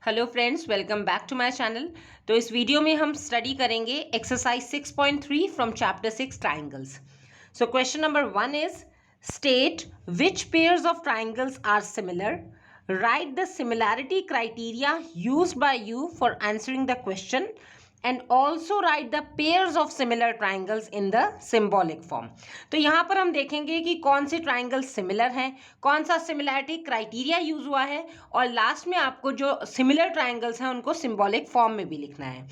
Hello friends, welcome back to my channel. तो इस video में हम स्टडी करेंगे exercise 6.3 from chapter 6 triangles. So question number 1 is state which pairs of triangles are similar, write the similarity criteria used by you for answering the question and also write the pairs of similar triangles in the symbolic form. तो यहाँ पर हम देखेंगे कि कौन से triangle similar हैं, कौन सा सिमिलैरिटी क्राइटेरिया यूज हुआ है, और लास्ट में आपको जो सिमिलर ट्राइंगल्स हैं उनको सिम्बॉलिक फॉर्म में भी लिखना है।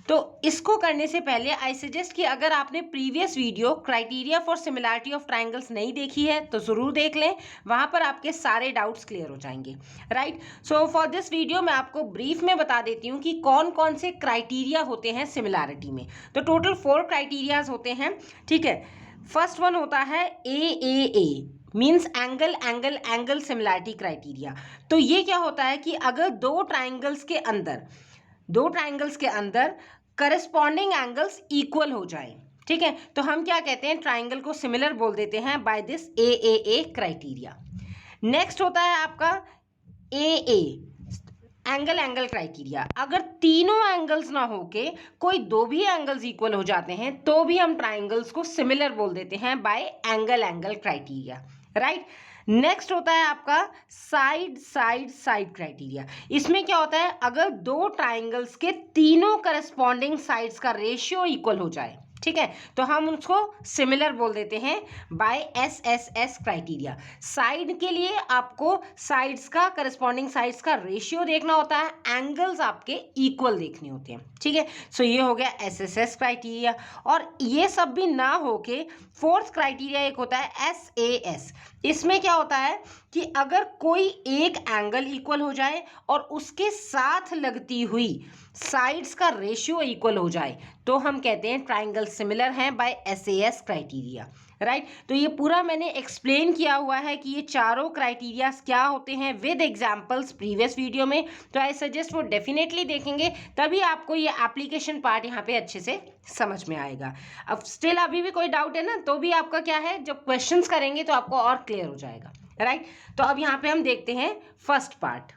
तो इसको करने से पहले आई सजेस्ट कि अगर आपने previous video criteria for similarity of triangles नहीं देखी है तो ज़रूर देख लें, वहाँ पर आपके सारे डाउट्स क्लियर हो जाएंगे। Right, so for this video मैं आपको ब्रीफ में बता देती हूँ कि कौन कौन से क्राइटेरिया होते हैं सिमिलैरिटी में। तो टोटल 4 क्राइटेरियाज होते हैं, ठीक है। फर्स्ट वन होता है A means angle angle angle similarity criteria. तो ये क्या होता है कि अगर दो ट्राइंगल्स के अंदर करस्पॉन्डिंग एंगल्स इक्वल हो जाए, ठीक है, तो हम क्या कहते हैं, ट्राइंगल को सिमिलर बोल देते हैं by this a criteria. Next होता है आपका ए एंगल एंगल क्राइटेरिया। अगर तीनों एंगल्स ना होके कोई दो भी एंगल्स इक्वल हो जाते हैं तो भी हम ट्राइंगल्स को सिमिलर बोल देते हैं bye angle angle criteria. Right, next होता है आपका साइड साइड साइड क्राइटेरिया। इसमें क्या होता है, अगर दो ट्राइंगल्स के तीनों करस्पॉन्डिंग साइड्स का रेशियो इक्वल हो जाए, ठीक है, तो हम उसको सिमिलर बोल देते हैं बाय एस क्राइटेरिया। साइड के लिए आपको साइड्स का करस्पॉन्डिंग साइड्स का रेशियो देखना होता है, एंगल्स आपके इक्वल देखने होते हैं, ठीक है। सो ये हो गया एस क्राइटेरिया। और ये सब भी ना होके फोर्थ क्राइटेरिया एक होता है एस। इसमें क्या होता है कि अगर कोई एक एंगल इक्वल हो जाए और उसके साथ लगती हुई साइड्स का रेशियो इक्वल हो जाए तो हम कहते हैं ट्राइंगल सिमिलर हैं बाय एस क्राइटेरिया। राइट, तो ये पूरा मैंने एक्सप्लेन किया हुआ है कि ये चारों क्राइटेरियाज क्या होते हैं विद एग्जांपल्स प्रीवियस वीडियो में। तो आई सजेस्ट वो डेफिनेटली देखेंगे, तभी आपको ये एप्लीकेशन पार्ट यहाँ पे अच्छे से समझ में आएगा। अब स्टिल अभी भी कोई डाउट है ना, तो भी आपका क्या है, जब क्वेश्चंस करेंगे तो आपको और क्लियर हो जाएगा। राइट, तो अब यहाँ पे हम देखते हैं फर्स्ट पार्ट।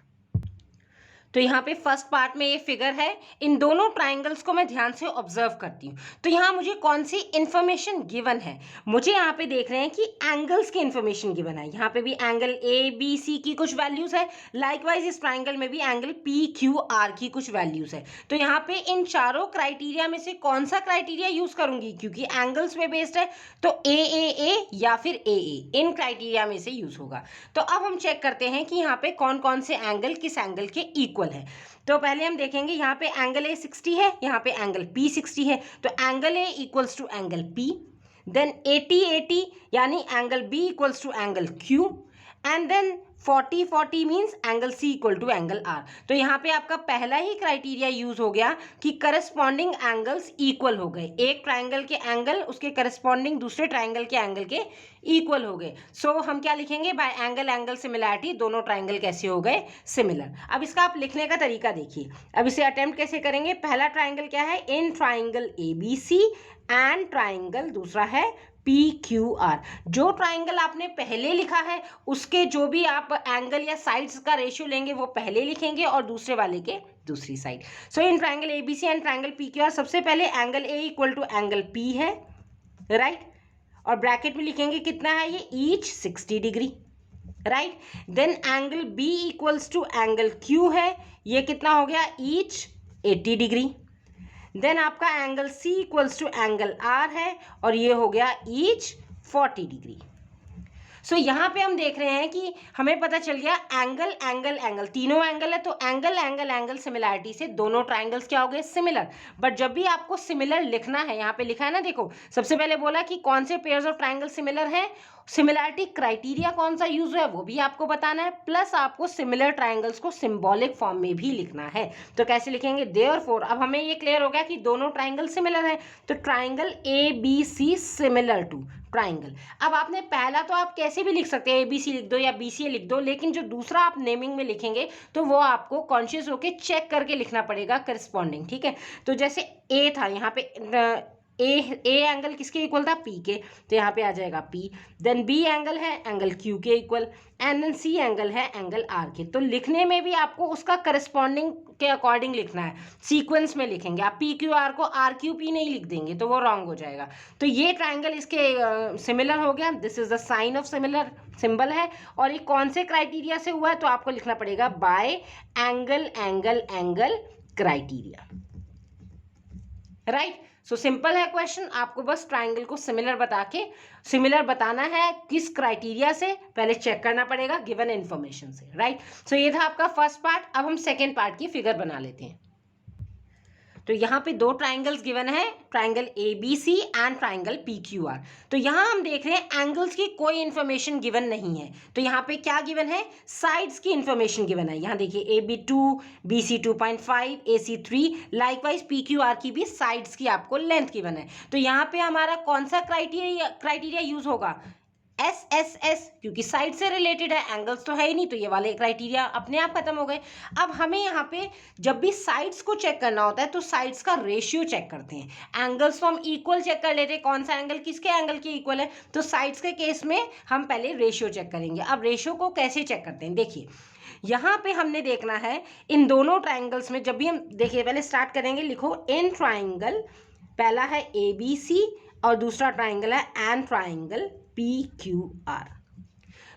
तो यहाँ पे फर्स्ट पार्ट में ये फिगर है, इन दोनों ट्राइंगल्स को मैं ध्यान से ऑब्जर्व करती हूँ। तो यहाँ मुझे कौन सी इंफॉर्मेशन गिवन है, मुझे यहाँ पे देख रहे हैं कि एंगल्स की इंफॉर्मेशन गिवन है। यहाँ पे भी एंगल ए बी सी की कुछ वैल्यूज है, लाइकवाइज इस ट्राइंगल में भी एंगल पी क्यू आर की कुछ वैल्यूज है। तो यहाँ पे इन चारों क्राइटेरिया में से कौन सा क्राइटेरिया यूज करूंगी, क्योंकि एंगल्स पे बेस्ड है तो ए या फिर ए इन क्राइटेरिया में से यूज होगा। तो अब हम चेक करते हैं कि यहाँ पे कौन कौन से एंगल किस एंगल के इक्वल है। तो पहले हम देखेंगे, यहाँ पे एंगल ए 60 है, यहाँ पे एंगल पी 60 है, तो angle A equals to angle P, then 80 यानी angle B equals to angle Q, and then 40 means angle C equal to angle R. तो यहाँ पे आपका पहला ही क्राइटेरिया यूज हो गया कि करस्पॉन्डिंग एंगल्स इक्वल हो गए, एक ट्राइंगल के एंगल उसके करस्पॉन्डिंग दूसरे ट्राइंगल के एंगल के इक्वल हो गए। सो हम क्या लिखेंगे, बाय एंगल एंगल सिमिलैरिटी दोनों ट्राइंगल कैसे हो गए, सिमिलर। अब इसका आप लिखने का तरीका देखिए। अब इसे अटेम्प्ट कैसे करेंगे, पहला ट्राइंगल क्या है, in triangle A B C and triangle दूसरा है पी क्यू आर। जो ट्राइंगल आपने पहले लिखा है उसके जो भी आप एंगल या साइड्स का रेशियो लेंगे वो पहले लिखेंगे और दूसरे वाले के दूसरी side. So in triangle A B C and triangle P Q R सबसे पहले angle A equal to angle P है, राइट, और ब्रैकेट में लिखेंगे कितना है ये, each 60 degree. Right, then angle B equals to angle Q है, ये कितना हो गया, ईच 80 डिग्री। देन आपका angle C equals to angle R है और ये हो गया ईच 40 डिग्री। सो यहाँ पे हम देख रहे हैं कि हमें पता चल गया एंगल एंगल एंगल तीनों एंगल है, तो एंगल एंगल एंगल सिमिलैरिटी से दोनों ट्राइंगल्स क्या हो गए, सिमिलर। बट जब भी आपको सिमिलर लिखना है, यहाँ पे लिखा है ना, देखो सबसे पहले बोला कि कौन से पेयर्स ऑफ ट्राइंगल सिमिलर हैं, सिमिलैरिटी क्राइटेरिया कौन सा यूज हुआ है वो भी आपको बताना है, प्लस आपको सिमिलर ट्राइंगल्स को सिंबॉलिक फॉर्म में भी लिखना है। तो कैसे लिखेंगे, देयरफॉर अब हमें ये क्लियर हो गया कि दोनों ट्राइंगल सिमिलर हैं, तो triangle A B C similar to triangle. अब आपने पहला तो आप कैसे भी लिख सकते हैं, ए बी सी लिख दो या बी सी लिख दो, लेकिन जो दूसरा आप नेमिंग में लिखेंगे तो वो आपको कॉन्शियस होके चेक करके लिखना पड़ेगा करस्पॉन्डिंग, ठीक है। तो जैसे ए था, यहाँ पे ए एंगल किसके इक्वल था, पी के, तो यहाँ पे आ जाएगा पी। देन बी एंगल है एंगल क्यू के equal, and then C angle है एंगल आर के। तो लिखने में भी आपको उसका करस्पॉन्डिंग के अकॉर्डिंग लिखना है, सीक्वेंस में लिखेंगे आप। पी क्यू आर को आर क्यू पी नहीं लिख देंगे तो वो रॉन्ग हो जाएगा। तो ये ट्राइंगल इसके सिमिलर हो गया, this is the sign of similar symbol है। और ये कौन से क्राइटेरिया से हुआ है, तो आपको लिखना पड़ेगा bye angle angle angle criteria, right. So simple है क्वेश्चन, आपको बस ट्राइंगल को सिमिलर बताना है किस क्राइटेरिया से, पहले चेक करना पड़ेगा गिवन इन्फॉर्मेशन से, राइट। सो ये था आपका फर्स्ट पार्ट। अब हम सेकेंड पार्ट की फिगर बना लेते हैं। तो यहाँ पे दो ट्राइंगल्स गिवन है, triangle A B C and triangle P Q R. तो यहाँ हम देख रहे हैं एंगल्स की कोई इन्फॉर्मेशन गिवन नहीं है। तो यहाँ पे क्या गिवन है, साइड्स की इन्फॉर्मेशन गिवन है। यहाँ देखिए A B 2, B C 2.5, A C 3, likewise P Q R की भी साइड्स की आपको लेंथ गिवन है। तो यहाँ पे हमारा कौन सा क्राइटेरिया यूज होगा, एस एस एस, क्योंकि साइड से रिलेटेड है, एंगल्स तो है ही नहीं, तो ये वाले क्राइटेरिया अपने आप खत्म हो गए। अब हमें यहाँ पे जब भी साइड्स को चेक करना होता है तो साइड्स का रेशियो चेक करते हैं। एंगल्स तो हम इक्वल चेक कर लेते हैं, कौन सा एंगल किसके एंगल के इक्वल है, तो साइड्स के केस में हम पहले रेशियो चेक करेंगे। अब रेशियो को कैसे चेक करते हैं, देखिए यहाँ पे हमने देखना है इन दोनों ट्राइंगल्स में, जब भी हम देखिए पहले स्टार्ट करेंगे, लिखो इन ट्राइंगल, पहला है ए बी सी और दूसरा ट्राइंगल है and triangle P Q R.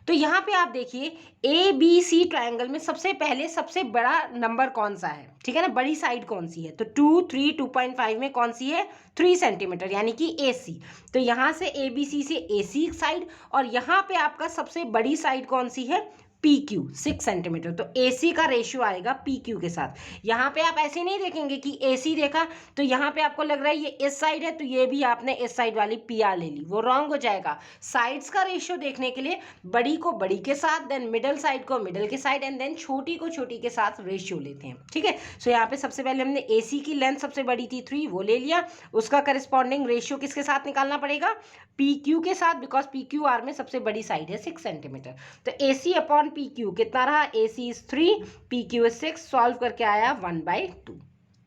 तो यहाँ पे आप देखिए ए बी सी ट्राइंगल में सबसे पहले सबसे बड़ा नंबर कौन सा है, ठीक है ना, बड़ी साइड कौन सी है, तो 2, 3, 2.5 में कौन सी है, 3 सेंटीमीटर, यानी कि ए सी। तो यहाँ से ए बी सी से ए सी साइड, और यहाँ पे आपका सबसे बड़ी साइड कौन सी है, पी क्यू 6 सेंटीमीटर। तो ए सी का रेशियो आएगा पी क्यू के साथ। यहाँ पे आप ऐसे नहीं देखेंगे कि ए सी देखा तो यहाँ पे आपको लग रहा है ये इस साइड है तो ये भी आपने इस साइड वाली पी आर ले ली, वो रॉन्ग हो जाएगा। साइड्स का रेशियो देखने के लिए बड़ी को बड़ी के साथ, देन मिडल साइड को मिडल के साइड, एंड देन छोटी को छोटी के साथ रेशियो लेते हैं, ठीक है। सो यहाँ पे सबसे पहले हमने ए सी की लेंथ सबसे बड़ी थी 3, वो ले लिया, उसका करस्पॉन्डिंग रेशियो किसके साथ निकालना पड़ेगा, पी क्यू के साथ, बिकॉज पी क्यू आर में सबसे बड़ी साइड है 6 सेंटीमीटर। तो A C upon P Q कितना रहा, A C is 3, P Q is 6, solve करके आया 1/2,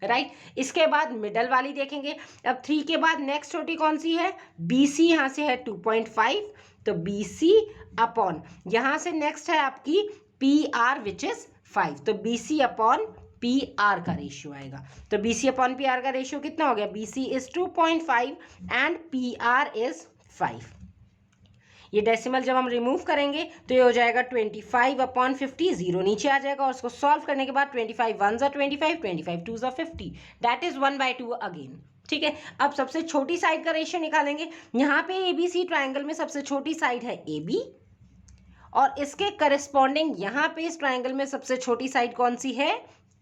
राइट। इसके बाद मिडल वाली देखेंगे। अब 3 के बाद नेक्स्ट छोटी कौन सी है, बी सी, यहाँ से है 2.5, तो बी सी अपॉन, यहाँ से नेक्स्ट है आपकी पी आर विच इज 5, तो B C upon P R का रेशियो आएगा। तो B C upon P R का रेशियो कितना हो गया, B C is 2.5 and P R is 5। ये डेसिमल जब हम रिमूव करेंगे तो ये हो जाएगा 25/50, जीरो नीचे आ जाएगा, और उसको सॉल्व करने के बाद 25 1s are 25, 25 2s are 50, that is 1/2 again, ठीक है। अब सबसे छोटी साइड का रेशियो निकालेंगे। यहाँ पे एबीसी ट्राइंगल में सबसे छोटी साइड है ए बी, और इसके करस्पॉन्डिंग यहाँ पे इस ट्राइंगल में सबसे छोटी साइड कौन सी है,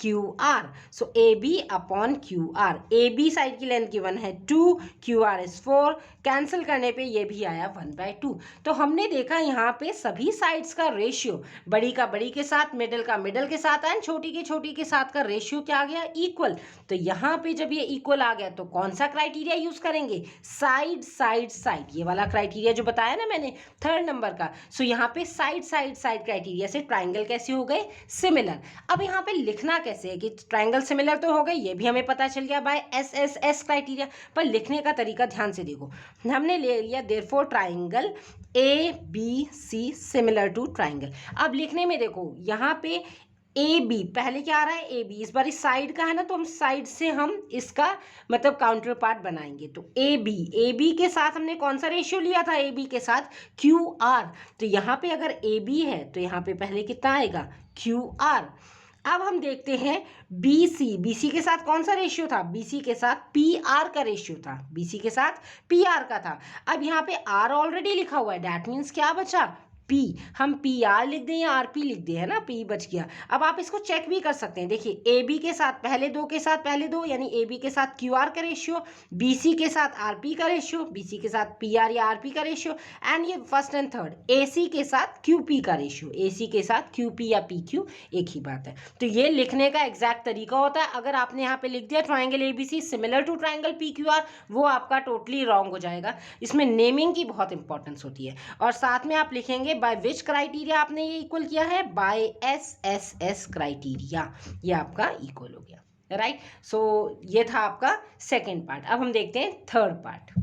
Q R. So A B upon Q R, A B side की लेंथ गिवन है 2, क्यू आर इज 4, कैंसिल करने पे ये भी आया 1/2। तो हमने देखा यहाँ पे सभी साइड्स का रेशियो, बड़ी का बड़ी के साथ, मिडल का मिडल के साथ, एंड छोटी के छोटी के साथ का रेशियो क्या आ गया, इक्वल। तो यहाँ पे जब ये इक्वल आ गया तो कौन सा क्राइटेरिया यूज करेंगे, साइड साइड साइड, ये वाला क्राइटेरिया जो बताया ना मैंने 3rd नंबर का। सो यहाँ पे साइड साइड साइड क्राइटेरिया से ट्राइंगल कैसे हो गए, सिमिलर। अब यहाँ पे लिखना कैसे है कि ट्राइंगल सिमिलर तो हो गए, ये भी हमें पता चल गया by S S S criteria, पर लिखने का तरीका ध्यान से देखो। हमने ले लिया therefore triangle A B C similar to triangle. अब लिखने में देखो यहाँ पे ए बी, पहले क्या आ रहा है, ए बी, इस बार इस साइड का है ना, तो हम साइड से हम इसका मतलब काउंटर पार्ट बनाएंगे। तो ए बी के साथ हमने कौन सा रेशियो लिया था, ए बी के साथ क्यू आर। तो यहाँ पे अगर ए बी है तो यहाँ पे पहले कितना आएगा, क्यू आर। अब हम देखते हैं बी सी के साथ कौन सा रेशियो था, बी सी के साथ पी आर का रेशियो था, बी सी के साथ पी आर का था। अब यहाँ पे आर ऑलरेडी लिखा हुआ है, दैट मीन्स क्या बचा, पी, हम पी आर लिख दें या आर पी लिख दें, है ना, पी बच गया। अब आप इसको चेक भी कर सकते हैं, देखिए ए बी के साथ पहले दो के साथ पहले दो, यानी ए बी के साथ क्यू आर का रेशियो, बी सी के साथ आर पी का रेशियो, बी सी के साथ पी आर या आर पी का रेशियो, एंड ये फर्स्ट एंड थर्ड ए सी के साथ क्यू पी का रेशियो, ए सी के साथ क्यू पी या पी क्यू एक ही बात है। तो ये लिखने का एग्जैक्ट तरीका होता है। अगर आपने यहाँ पे लिख दिया triangle A B C similar to triangle P Q R, वो आपका टोटली रॉन्ग हो जाएगा। इसमें नेमिंग की बहुत इंपॉर्टेंस होती है, और साथ में आप लिखेंगे बाय विच क्राइटेरिया आपने ये इक्वल किया है, by S S S criteria, ये आपका इक्वल हो गया। राइट। सो ये था आपका सेकेंड पार्ट। अब हम देखते हैं थर्ड पार्ट।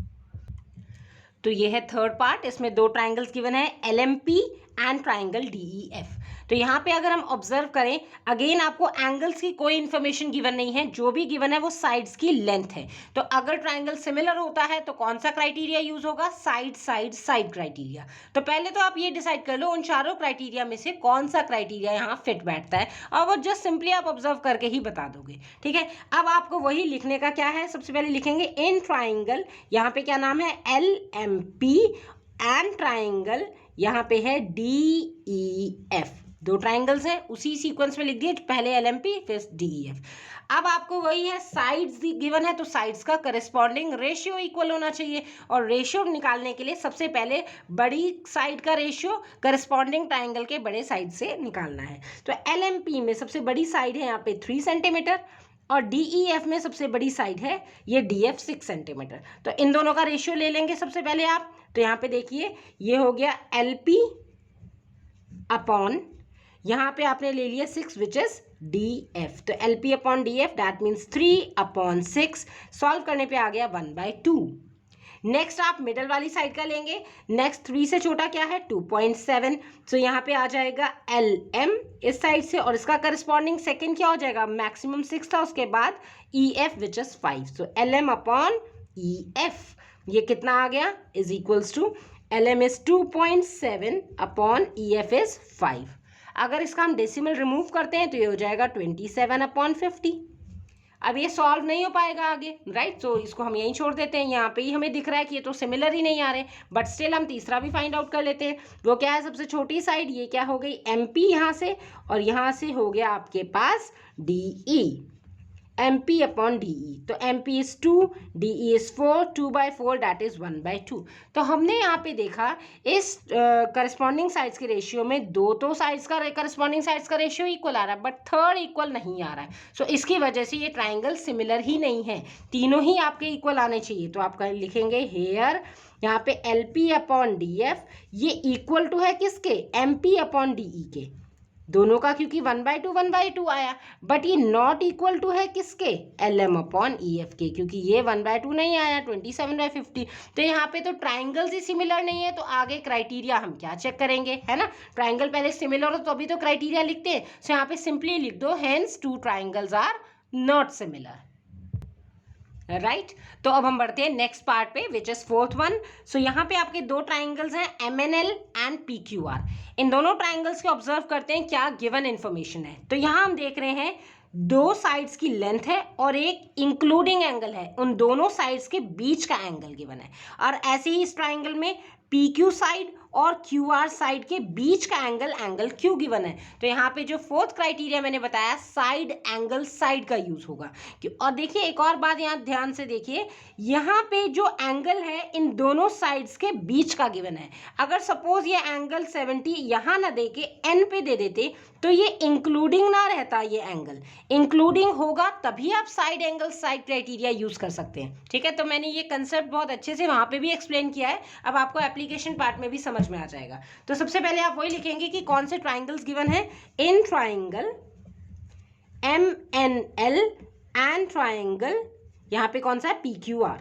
तो ये है थर्ड पार्ट, इसमें दो ट्राइंगल्स गिवन है, LMP एंड ट्राइंगल DEF। तो यहाँ पे अगर हम ऑब्जर्व करें, अगेन आपको एंगल्स की कोई इंफॉर्मेशन गिवन नहीं है, जो भी गिवन है वो साइड्स की लेंथ है। तो अगर ट्राइंगल सिमिलर होता है तो कौन सा क्राइटेरिया यूज होगा? Side side side criteria. तो पहले तो आप ये डिसाइड कर लो उन चारों क्राइटेरिया में से कौन सा क्राइटेरिया यहाँ फिट बैठता है, और वो जस्ट सिंपली आप ऑब्जर्व करके ही बता दोगे, ठीक है। अब आपको वही लिखने का क्या है, सबसे पहले लिखेंगे इन ट्राइंगल, यहाँ पे क्या नाम है, LMP एंड ट्राइंगल यहाँ पे है DEF। दो ट्राइंगल्स हैं, उसी सीक्वेंस में लिख दिए, पहले LMP फिर DEF। अब आपको वही है, साइड्स गिवन है तो साइड्स का करस्पॉन्डिंग रेशियो इक्वल होना चाहिए, और रेशियो निकालने के लिए सबसे पहले बड़ी साइड का रेशियो करस्पॉन्डिंग ट्राइंगल के बड़े साइड से निकालना है। तो LMP में सबसे बड़ी साइड है यहाँ पे 3 सेंटीमीटर, और DEF में सबसे बड़ी साइड है ये DF 6 सेंटीमीटर। तो इन दोनों का रेशियो ले लेंगे सबसे पहले आप। तो यहाँ पे देखिए, ये हो गया LP अपॉन, यहाँ पे आपने ले लिया 6 विच इज DF। तो LP upon DF that means 3/6। Solve करने पे आ गया 1/2। नेक्स्ट आप मिडल वाली साइड का लेंगे, नेक्स्ट 3 से छोटा क्या है, 2.7। तो यहाँ पे आ जाएगा LM इस साइड से, और इसका करस्पॉन्डिंग सेकंड क्या हो जाएगा, मैक्सिमम 6 था, उसके बाद EF which is 5। So LM upon EF ये कितना आ गया, is equals to LM is 2.7 upon EF is 5। अगर इसका हम डेसिमल रिमूव करते हैं तो ये हो जाएगा 27/50। अब ये सॉल्व नहीं हो पाएगा आगे, राइट। सो इसको हम यहीं छोड़ देते हैं, यहाँ पे ही हमें दिख रहा है कि ये तो सिमिलर ही नहीं आ रहे, बट स्टिल हम तीसरा भी फाइंड आउट कर लेते हैं। वो क्या है, सबसे छोटी साइड, ये क्या हो गई MP यहाँ से, और यहाँ से हो गया आपके पास DE, MP अपॉन DE। तो MP is 2, DE is 4, 2/4 that is 1/2। तो हमने यहाँ पे देखा इस करस्पॉन्डिंग साइड्स के रेशियो में दो तो साइड्स का करस्पॉन्डिंग साइड्स का रेशियो इक्वल आ रहा है, बट थर्ड इक्वल नहीं आ रहा है। सो इसकी वजह से ये ट्राइंगल सिमिलर ही नहीं है, तीनों ही आपके इक्वल आने चाहिए। तो आप लिखेंगे हेयर, यहाँ पे LP अपॉन DF ये इक्वल टू है किसके, MP अपॉन DE के, दोनों का, क्योंकि 1/2 आया, बट ये नॉट इक्वल टू है किसके, LM अपॉन EF के, क्योंकि ये 1/2 नहीं आया, 27/50। तो यहाँ पे तो ट्राइंगल्स ही सिमिलर नहीं है, तो आगे क्राइटेरिया हम क्या चेक करेंगे, है ना। ट्राइंगल पहले सिमिलर हो तो अभी तो क्राइटेरिया लिखते हैं। सो यहाँ पे सिंपली लिख दो hence 2 triangles are not similar, right. तो अब हम बढ़ते हैं नेक्स्ट पार्ट पे, which is fourth one. So यहाँ पे आपके दो ट्राइंगल्स हैं MNL एंड PQR। इन दोनों ट्राइंगल्स को ऑब्जर्व करते हैं क्या गिवन इंफॉर्मेशन है। तो यहाँ हम देख रहे हैं दो साइड्स की लेंथ है और एक इंक्लूडिंग एंगल है, उन दोनों साइड्स के बीच का एंगल गिवन है। और ऐसे ही इस ट्राइंगल में PQ साइड और QR साइड के बीच का एंगल Q गिवन है। तो यहाँ पे जो फोर्थ क्राइटेरिया मैंने बताया, साइड एंगल साइड का यूज होगा। और देखिए एक और बात यहाँ ध्यान से देखिए, यहाँ पे जो एंगल है इन दोनों साइड्स के बीच का गिवन है। अगर सपोज ये एंगल 70 यहाँ ना दे के N पे दे देते तो ये इंक्लूडिंग ना रहता, ये एंगल इंक्लूडिंग होगा तभी आप side angle side criteria use कर सकते हैं, ठीक है। तो मैंने ये कंसेप्ट बहुत अच्छे से वहां पे भी एक्सप्लेन किया है, अब आपको एप्लीकेशन पार्ट में भी समझ में आ जाएगा। तो सबसे पहले आप वही लिखेंगे कि कौन से ट्राइंगल्स गिवन है, in triangle MNL and triangle यहाँ पे कौन सा है, PQR।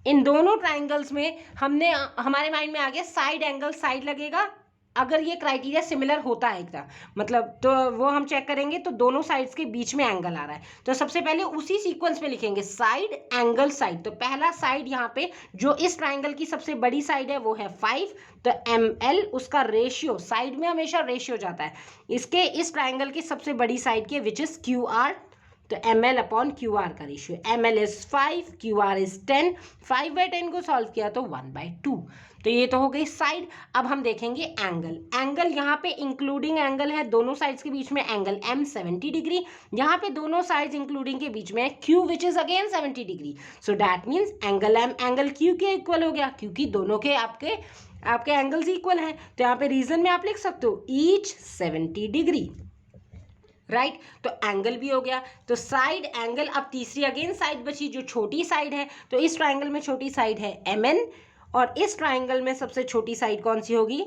इन दोनों ट्राइंगल्स में हमारे माइंड में आ गया साइड एंगल साइड लगेगा अगर ये क्राइटेरिया सिमिलर होता है एकदम, मतलब तो वो हम चेक करेंगे तो दोनों साइड्स के बीच में एंगल आ रहा है। तो सबसे पहले उसी सीक्वेंस में लिखेंगे साइड एंगल साइड। तो पहला साइड यहाँ पे जो इस ट्राइंगल की सबसे बड़ी साइड है वो है 5। तो ML उसका रेशियो, साइड में हमेशा रेशियो जाता है, इसके इस ट्राइंगल की सबसे बड़ी साइड के विच इज QR। तो ML अपॉन QR का ratio, ML is 5, QR is 10, 5/10 को सॉल्व किया तो 1/2। तो ये तो हो गई साइड। अब हम देखेंगे एंगल। एंगल यहाँ पे इंक्लूडिंग एंगल है, दोनों साइड्स के बीच में एंगल M 70 डिग्री, यहाँ पे दोनों साइड्स इंक्लूडिंग के बीच में Q which is again 70 degree. So that means angle M angle Q के इक्वल हो गया, क्योंकि दोनों के आपके एंगल्स इक्वल हैं। तो यहाँ पे रीजन में आप लिख सकते हो ईच 70 डिग्री, राइट। तो एंगल भी हो गया। तो साइड एंगल, अब तीसरी अगेन साइड बची जो छोटी साइड है। तो इस ट्राइंगल में छोटी साइड है MN, और इस ट्राइंगल में सबसे छोटी साइड कौन सी होगी,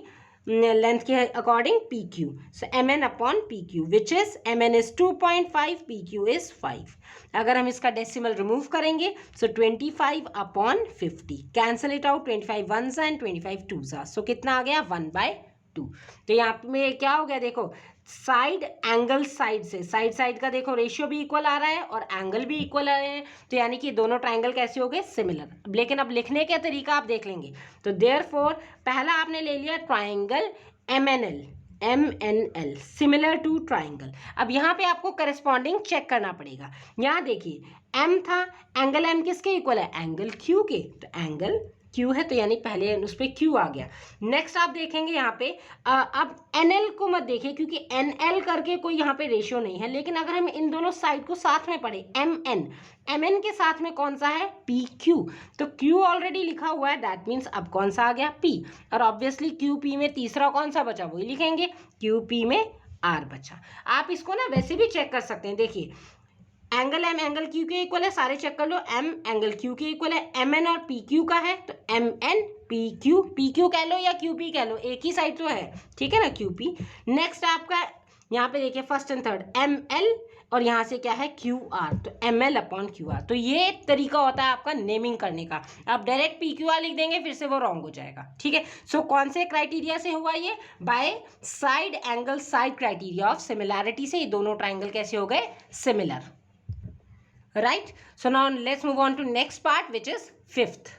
लेंथ के according P Q, so M N upon P Q which is M N is 2.5, P Q is 5. अगर हम इसका डेसिमल रिमूव करेंगे so 25 upon 50, cancel it out, 25 1s and 25 2s, so कितना आ गया 1/2. तो यहाँ पे क्या हो गया देखो, साइड एंगल साइड से साइड का देखो रेशियो भी इक्वल आ रहा है और एंगल भी इक्वल आ रहे हैं, तो यानी कि दोनों ट्राइंगल कैसे हो गए, सिमिलर. लेकिन अब लिखने का तरीका आप देख लेंगे. तो देयरफॉर पहला आपने ले लिया triangle MNL similar to triangle. अब यहाँ पे आपको करस्पॉन्डिंग चेक करना पड़ेगा. यहाँ देखिए M था, एंगल M किसके इक्वल है, एंगल Q के, तो एंगल Q है तो यानी पहले उस पर Q आ गया. नेक्स्ट आप देखेंगे यहाँ पे अब NL को मत देखिए क्योंकि NL करके कोई यहाँ पे रेशियो नहीं है, लेकिन अगर हम इन दोनों साइड को साथ में पढ़े MN के साथ में कौन सा है, PQ, तो Q ऑलरेडी लिखा हुआ है, दैट मीन्स अब कौन सा आ गया P, और ऑब्वियसली QP में तीसरा कौन सा बचा वही लिखेंगे, QP में R बचा. आप इसको ना वैसे भी चेक कर सकते हैं. देखिए एंगल M एंगल Q के इक्वल है, सारे चेक कर लो. M एंगल Q के इक्वल है, MN और PQ का है, तो MN PQ कह लो या QP कह लो, एक ही साइड तो है, ठीक है ना, QP. नेक्स्ट आपका यहाँ पे देखिए फर्स्ट एंड थर्ड ML और यहाँ से क्या है QR, तो ML अपॉन QR. तो ये तरीका होता है आपका नेमिंग करने का. आप डायरेक्ट PQR लिख देंगे फिर से वो रॉन्ग हो जाएगा, ठीक है. सो कौन से क्राइटेरिया से हुआ ये, by side angle side criteria of similarity से ये दोनों ट्राइंगल कैसे हो गए, similar. Right, so now let's move on to next part which is fifth.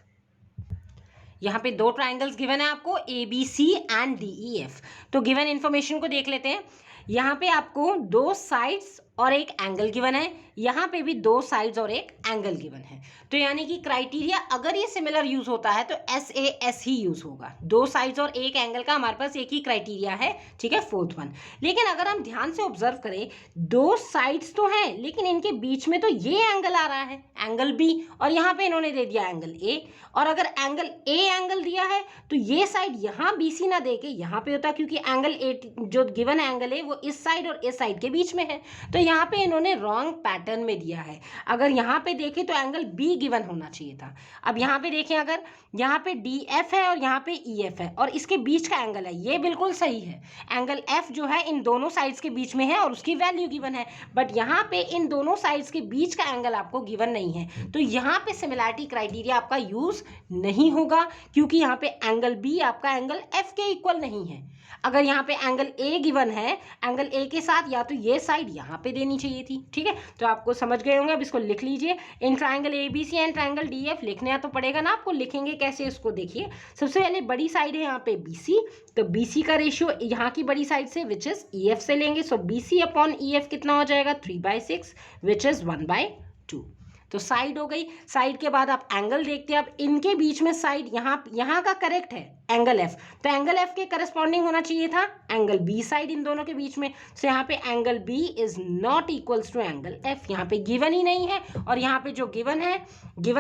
यहाँ पे दो ट्राइंगल्स गिवन है आपको ABC एंड DEF. तो गिवन इंफॉर्मेशन को देख लेते हैं. यहाँ पे आपको दो साइड्स और एक एंगल गिवन है, यहाँ पे भी दो साइड्स और एक एंगल गिवन है. तो यानी कि क्राइटेरिया अगर ये सिमिलर यूज होता है तो SAS ही यूज होगा. दो साइड्स और एक एंगल का हमारे पास एक ही क्राइटेरिया है, ठीक है, फोर्थ वन. लेकिन अगर हम ध्यान से ऑब्जर्व करें, दो साइड्स तो हैं लेकिन इनके बीच में तो ये एंगल आ रहा है, एंगल B, और यहाँ पे इन्होंने दे दिया एंगल A. और अगर एंगल A एंगल दिया है तो ये साइड यहाँ BC ना दे के यहाँ पे होता, क्योंकि एंगल A जो गिवन एंगल है वो इस साइड और इस साइड के बीच में है, तो यहाँ पे इन्होंने रॉन्ग पैटर्न में दिया है. अगर यहाँ पे देखें तो एंगल B गिवन होना चाहिए था. अब यहाँ पे देखें, अगर यहाँ पे DF है और यहाँ पे EF है और इसके बीच का एंगल है, ये बिल्कुल सही है. एंगल F जो है इन दोनों साइड्स के बीच में है और उसकी वैल्यू गिवन है, बट यहाँ पे इन दोनों साइड्स के बीच का एंगल आपको गिवन नहीं है, तो यहाँ पे सिमिलैरिटी क्राइटेरिया आपका यूज नहीं होगा, क्योंकि यहाँ पे एंगल B आपका एंगल F के इक्वल नहीं है. अगर यहाँ पे एंगल A गिवन है, एंगल A के साथ या तो ये साइड यहाँ पे देनी चाहिए थी, ठीक है. तो आपको समझ गए होंगे. अब इसको लिख लीजिए. In triangle ABC and triangle DF लिखने तो पड़ेगा ना आपको. लिखेंगे कैसे इसको, देखिए सबसे पहले बड़ी साइड है यहाँ पे BC, तो BC का रेशियो यहाँ की बड़ी साइड से विच इज EF से लेंगे, सो BC अपॉन EF कितना हो जाएगा 3/6 विच इज 1/2. तो साइड हो गई. साइड के बाद आप एंगल देखते हैं. अब इनके बीच में साइड यहाँ का करेक्ट है एंगल F, तो एंगल F के करस्पॉन्डिंग होना चाहिए था एंगल B साइड इन दोनों के बीच में. सो यहाँ पे angle B is not equals to angle F. यहाँ पे गिवन ही नहीं है, और यहाँ पे जो गिवन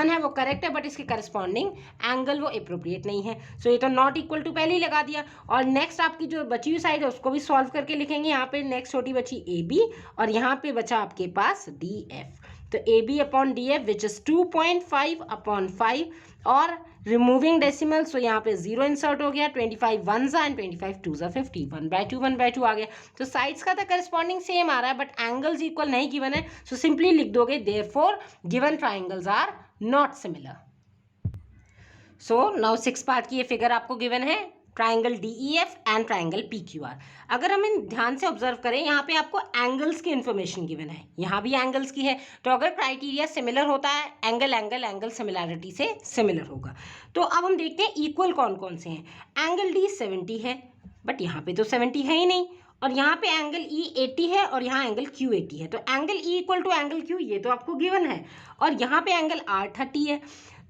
है वो करेक्ट है, बट इसके करस्पॉन्डिंग एंगल वो अप्रोप्रिएट नहीं है. सो ये तो नॉट इक्वल टू पहले ही लगा दिया. और नेक्स्ट आपकी जो बची हुई साइड है उसको भी सॉल्व करके लिखेंगे. यहाँ पे नेक्स्ट छोटी बची AB और यहाँ पे बचा आपके पास DF. तो AB upon DF which is 2.5 upon 5, और रिमूविंग डेसिमल, सो यहाँ पे 0 इंसर्ट हो गया. 25 1s एंड 25 2s 50, 1/2 आ गया. तो साइड्स का तो करस्पॉन्डिंग सेम आ रहा है, बट एंगल्स इक्वल नहीं गिवन है, सो सिंपली लिख दोगे therefore given triangles are not similar. So now 6 part की ये फिगर आपको गिवन है, triangle DEF and triangle PQR. अगर हम इन ध्यान से ऑब्जर्व करें, यहाँ पे आपको एंगल्स की इन्फॉर्मेशन गिवन है, यहाँ भी एंगल्स की है. तो अगर क्राइटेरिया सिमिलर होता है, एंगल सिमिलैरिटी से सिमिलर होगा. तो अब हम देखते हैं इक्वल कौन कौन से हैं. एंगल D 70 है, बट यहाँ पे तो 70 है ही नहीं, और यहाँ पे एंगल E 80 है और यहाँ एंगल Q 80 है. तो angle E equal to angle Q ये तो आपको गिवन है, और यहाँ पे एंगल R 30 है.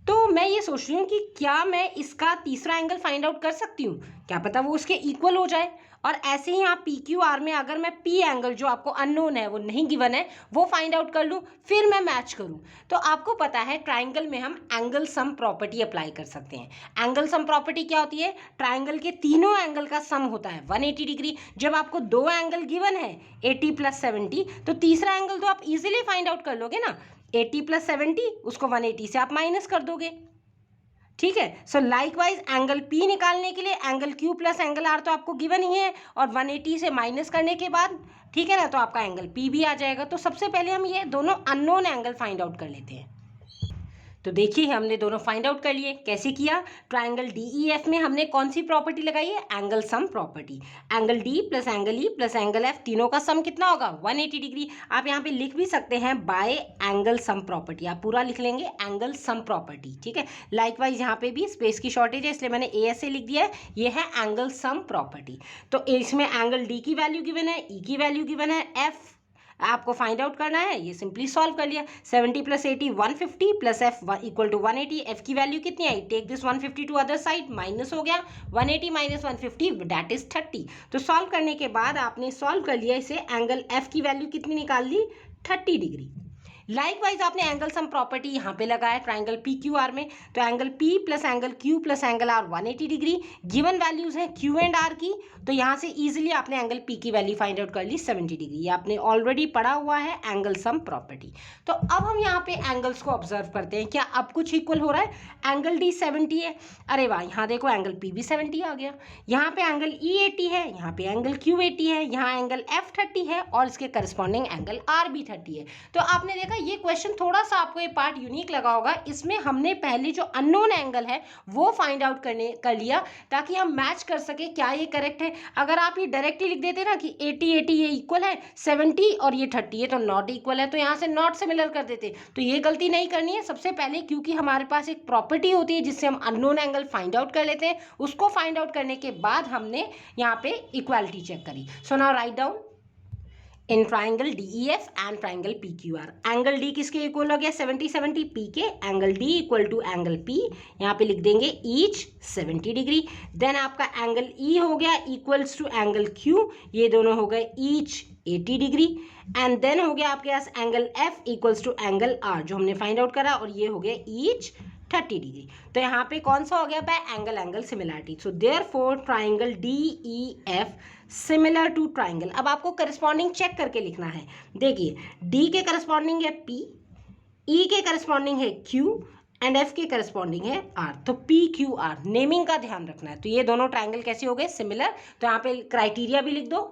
तो मैं ये सोच रही हूँ कि क्या मैं इसका तीसरा एंगल फाइंड आउट कर सकती हूँ, क्या पता वो उसके इक्वल हो जाए. और ऐसे ही यहाँ PQR में अगर मैं P एंगल जो आपको अननोन है, वो नहीं गिवन है, वो फाइंड आउट कर लूँ, फिर मैं मैच करूँ. तो आपको पता है ट्राइंगल में हम एंगल सम प्रॉपर्टी अप्लाई कर सकते हैं. एंगल सम प्रॉपर्टी क्या होती है, ट्राइंगल के तीनों एंगल का सम होता है 180 डिग्री. जब आपको दो एंगल गिवन है 80 + 70, तो तीसरा एंगल तो आप इजीली फाइंड आउट कर लोगे ना. 80 + 70 उसको 180 से आप माइनस कर दोगे, ठीक है। सो लाइकवाइज एंगल पी निकालने के लिए angle Q plus angle R तो आपको गिवन ही है, और 180 से माइनस करने के बाद, ठीक है ना, तो आपका एंगल पी भी आ जाएगा। तो सबसे पहले हम ये दोनों अननोन एंगल फाइंड आउट कर लेते हैं। तो देखिए हमने दोनों फाइंड आउट कर लिए। कैसे किया? ट्राइंगल DEF में हमने कौन सी प्रॉपर्टी लगाई है? Angle sum property. Angle D plus angle E plus angle F तीनों का सम कितना होगा? 180 डिग्री। आप यहाँ पे लिख भी सकते हैं बाय एंगल सम प्रॉपर्टी, आप पूरा लिख लेंगे एंगल सम प्रॉपर्टी, ठीक है। लाइकवाइज यहाँ पे भी स्पेस की शॉर्टेज है इसलिए मैंने ASA लिख दिया है, ये है एंगल सम प्रॉपर्टी। तो इसमें एंगल D की वैल्यू गिवन है, E की वैल्यू गिवन है, F आपको फाइंड आउट करना है, ये सिंपली सॉल्व कर लिया। 70 plus 80 150 plus F equal to 180। F की वैल्यू कितनी आई? Take this 150 to other side, minus हो गया 180 माइनस 150 दैट इज 30। तो सॉल्व करने के बाद आपने सॉल्व कर लिया इसे, एंगल एफ की वैल्यू कितनी निकाल ली? 30 डिग्री। लाइकवाइज आपने एंगल सम प्रॉपर्टी यहाँ पे लगाया ट्राइंगल PQR में, तो angle P plus angle Q plus angle R 180 degree. Given values हैं Q एंड R की, तो यहाँ से इजीली आपने एंगल P की वैल्यू फाइंड आउट कर ली 70 डिग्री। ये आपने ऑलरेडी पढ़ा हुआ है एंगल सम प्रॉपर्टी। तो अब हम यहाँ पे एंगल्स को ऑब्जर्व करते हैं, क्या अब कुछ इक्वल हो रहा है? एंगल D 70 है, अरे वाह, यहाँ देखो एंगल P भी 70 आ गया। यहाँ पे एंगल E 80 है, यहाँ पे एंगल Q 80 है, यहाँ एंगल F 30 है और इसके करस्पॉन्डिंग एंगल R भी 30 है। तो आपने देखा ये क्वेश्चन थोड़ा सा आपको ये पार्ट यूनिक लगा होगा, इसमें हमने पहले जो अननोन एंगल है वो फाइंड आउट कर लिया ताकि हम मैच कर सके क्या ये करेक्ट है। अगर आप ये डायरेक्टली लिख देते ना कि 80 80 ये इक्वल है, 70 और ये 30 है तो नॉट इक्वल है, तो यहाँ से नॉट सिमिलर कर देते। तो ये गलती नहीं करनी है सबसे पहले, क्योंकि हमारे पास एक प्रॉपर्टी होती है जिससे हम अननोन एंगल फाइंड आउट कर लेते हैं। उसको फाइंड आउट करने के बाद हमने यहाँ पे इक्वालिटी चेक करी। So now write down in triangle DEF and triangle PQR, angle D किसके इक्वल हो गया? 70 70 P के। Angle D equal to angle P, यहाँ पे लिख देंगे ईच 70 डिग्री। देन आपका एंगल E हो गया इक्वल्स टू एंगल Q, ये दोनों हो गए ईच 80 डिग्री। एंड देन हो गया आपके पास angle F equals to angle R जो हमने फाइंड आउट करा, और ये हो गया ईच 30 डिग्री। तो यहाँ पे कौन सा हो गया भाई? Angle angle similarity. So therefore triangle DEF similar to triangle. अब आपको करस्पॉन्डिंग चेक करके लिखना है। देखिए D के करस्पॉन्डिंग है P, E के करस्पॉन्डिंग है Q एंड F के करस्पॉन्डिंग है R। तो PQR नेमिंग का ध्यान रखना है। तो ये दोनों ट्राइंगल कैसे हो गए? सिमिलर। तो यहाँ पे क्राइटेरिया भी लिख दो,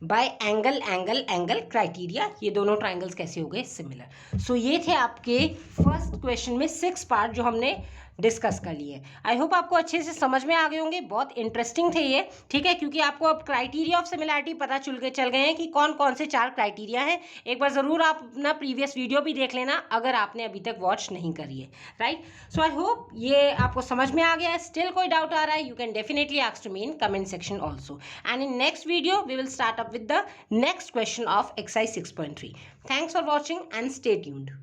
bye angle angle angle criteria, ये दोनों ट्राइंगल्स कैसे हो गए? सिमिलर। सो ये थे आपके फर्स्ट क्वेश्चन में 6 पार्ट जो हमने डिस्कस कर लिए। आई होप आपको अच्छे से समझ में आ गए होंगे, बहुत इंटरेस्टिंग थे ये, ठीक है, क्योंकि आपको अब क्राइटेरिया ऑफ सिमिलरिटी पता चल गए हैं कि कौन कौन से 4 क्राइटेरिया हैं। एक बार ज़रूर आप अपना प्रीवियस वीडियो भी देख लेना अगर आपने अभी तक वॉच नहीं करी है, राइट। सो आई होप ये आपको समझ में आ गया है। स्टिल कोई डाउट आ रहा है, you can definitely ask to me in comment section also, and in next video we will start up with the next question of exercise 6.3. Thanks for watching and stay tuned.